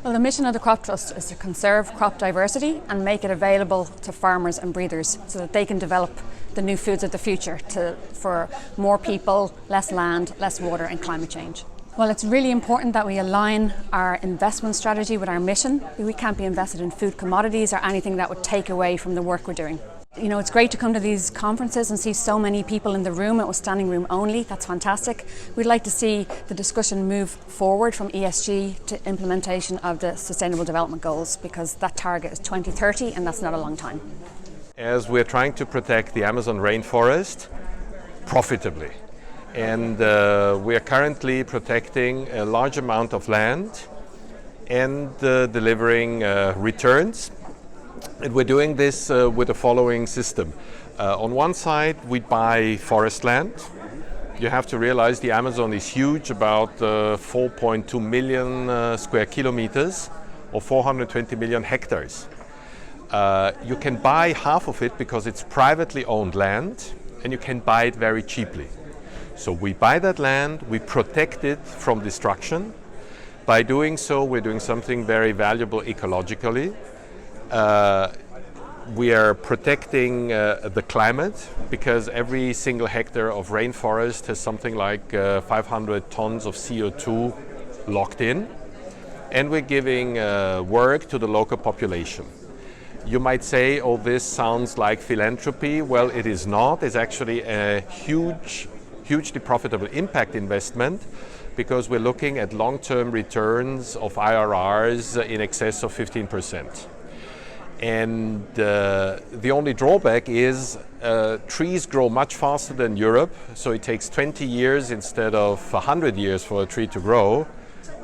Well, the mission of the Crop Trust is to conserve crop diversity and make it available to farmers and breeders so that they can develop the new foods of the future for more people, less land, less water and climate change. Well, it's really important that we align our investment strategy with our mission. We can't be invested in food commodities or anything that would take away from the work we're doing. You know, it's great to come to these conferences and see so many people in the room. It was standing room only. That's fantastic. We'd like to see the discussion move forward from ESG to implementation of the Sustainable Development Goals, because that target is 2030 and that's not a long time. As we're trying to protect the Amazon rainforest profitably, and we are currently protecting a large amount of land and delivering returns. And we're doing this with the following system. On one side, we buy forest land. You have to realize the Amazon is huge, about 4.2 million square kilometers or 420 million hectares. You can buy half of it because it's privately owned land, and you can buy it very cheaply. So we buy that land, we protect it from destruction. By doing so, we're doing something very valuable ecologically. We are protecting the climate, because every single hectare of rainforest has something like 500 tons of CO2 locked in, and we're giving work to the local population. You might say, oh, this sounds like philanthropy. Well, it is not. It's actually a hugely profitable impact investment, because we're looking at long-term returns of IRRs in excess of 15%. And the only drawback is trees grow much faster than Europe, so it takes 20 years instead of 100 years for a tree to grow,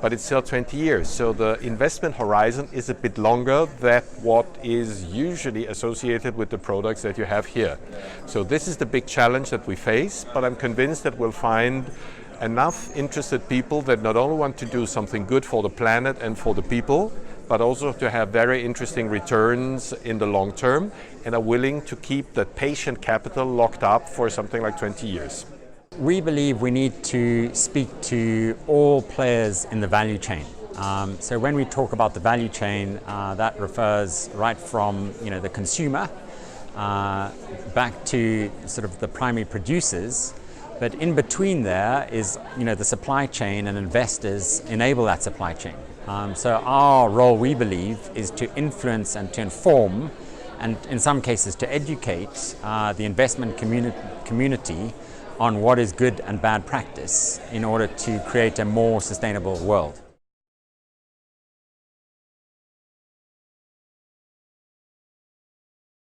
but it's still 20 years. So the investment horizon is a bit longer than what is usually associated with the products that you have here. So this is the big challenge that we face, but I'm convinced that we'll find enough interested people that not only want to do something good for the planet and for the people, but also to have very interesting returns in the long term, and are willing to keep that patient capital locked up for something like 20 years. We believe we need to speak to all players in the value chain. So when we talk about the value chain, that refers right from the consumer back to sort of the primary producers. But in between there is the supply chain, and investors enable that supply chain. So our role, we believe, is to influence and to inform, and in some cases to educate the investment community on what is good and bad practice in order to create a more sustainable world.